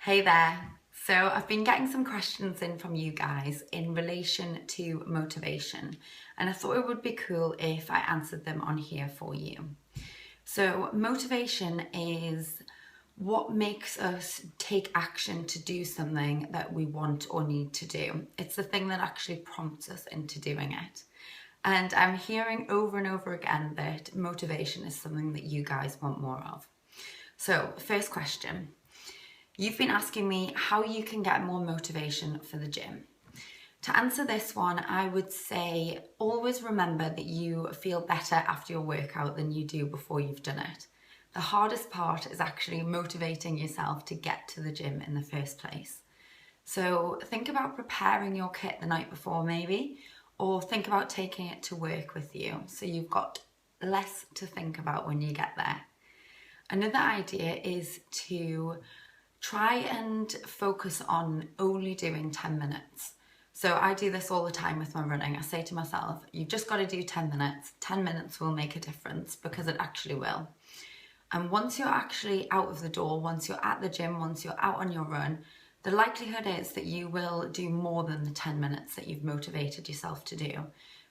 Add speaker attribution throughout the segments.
Speaker 1: Hey there. So I've been getting some questions in from you guys in relation to motivation, and I thought it would be cool if I answered them on here for you. So motivation is what makes us take action to do something that we want or need to do. It's the thing that actually prompts us into doing it. And I'm hearing over and over again that motivation is something that you guys want more of. So first question. You've been asking me how you can get more motivation for the gym. To answer this one, I would say always remember that you feel better after your workout than you do before you've done it. The hardest part is actually motivating yourself to get to the gym in the first place. So think about preparing your kit the night before maybe, or think about taking it to work with you so you've got less to think about when you get there. Another idea is to try and focus on only doing 10 minutes. So I do this all the time with my running. I say to myself, you've just got to do 10 minutes. 10 minutes will make a difference because it actually will. And once you're actually out of the door, once you're at the gym, once you're out on your run, the likelihood is that you will do more than the 10 minutes that you've motivated yourself to do.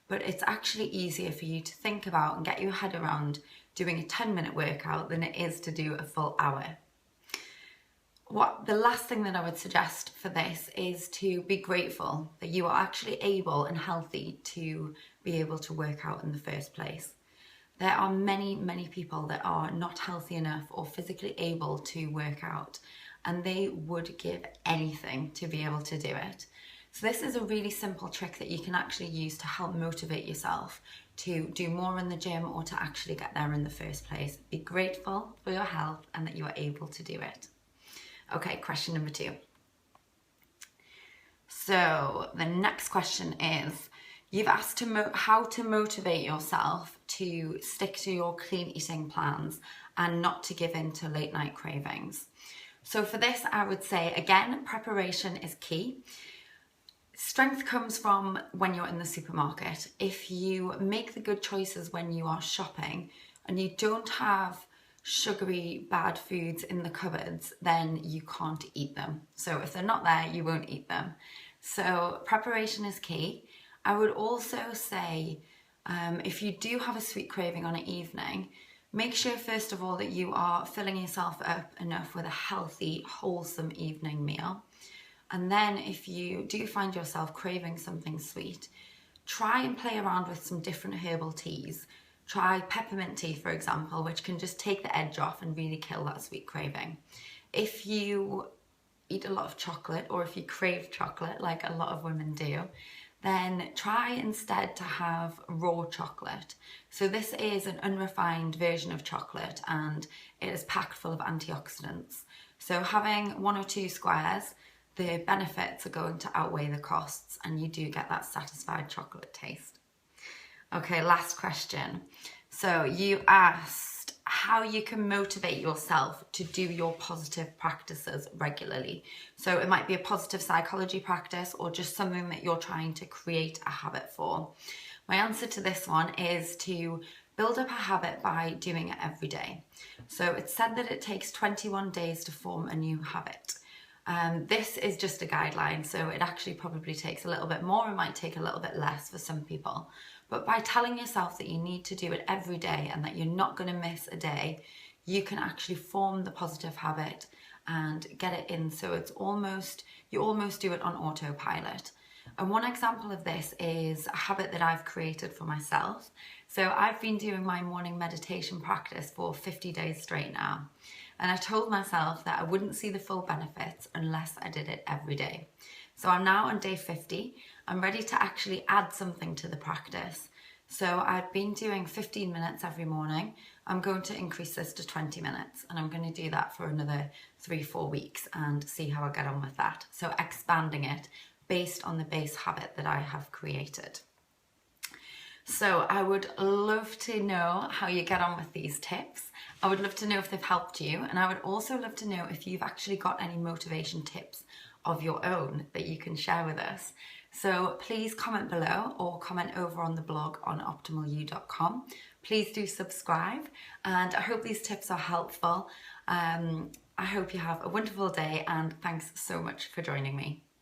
Speaker 1: But it's actually easier for you to think about and get your head around doing a 10-minute workout than it is to do a full hour. The last thing that I would suggest for this is to be grateful that you are actually able and healthy to be able to work out in the first place. There are many, many people that are not healthy enough or physically able to work out, and they would give anything to be able to do it. So this is a really simple trick that you can actually use to help motivate yourself to do more in the gym or to actually get there in the first place. Be grateful for your health and that you are able to do it. Okay, question number 2. So the next question is, you've asked how to motivate yourself to stick to your clean eating plans and not to give in to late night cravings. So for this, I would say, again, preparation is key. Strength comes from when you're in the supermarket. If you make the good choices when you are shopping and you don't have sugary bad foods in the cupboards, then you can't eat them. So if they're not there, you won't eat them. So preparation is key. I would also say if you do have a sweet craving on an evening, make sure first of all that you are filling yourself up enough with a healthy, wholesome evening meal. And then if you do find yourself craving something sweet, try and play around with some different herbal teas. Try peppermint tea, for example, which can just take the edge off and really kill that sweet craving. If you eat a lot of chocolate, or if you crave chocolate like a lot of women do, then try instead to have raw chocolate. So this is an unrefined version of chocolate and it is packed full of antioxidants. So having 1 or 2 squares, the benefits are going to outweigh the costs and you do get that satisfied chocolate taste. Okay, last question. So you asked how you can motivate yourself to do your positive practices regularly. So it might be a positive psychology practice or just something that you're trying to create a habit for. My answer to this one is to build up a habit by doing it every day. So it's said that it takes 21 days to form a new habit. This is just a guideline, so it actually probably takes a little bit more, it might take a little bit less for some people. But by telling yourself that you need to do it every day and that you're not going to miss a day, you can actually form the positive habit and get it in so you almost do it on autopilot. And one example of this is a habit that I've created for myself. So I've been doing my morning meditation practice for 50 days straight now. And I told myself that I wouldn't see the full benefits unless I did it every day. So I'm now on day 50. I'm ready to actually add something to the practice. So I've been doing 15 minutes every morning. I'm going to increase this to 20 minutes and I'm going to do that for another 3-4 weeks and see how I get on with that. So expanding it based on the base habit that I have created. So I would love to know how you get on with these tips. I would love to know if they've helped you, and I would also love to know if you've actually got any motivation tips of your own that you can share with us. So please comment below or comment over on the blog on optimallyou.com. Please do subscribe, and I hope these tips are helpful. I hope you have a wonderful day and thanks so much for joining me.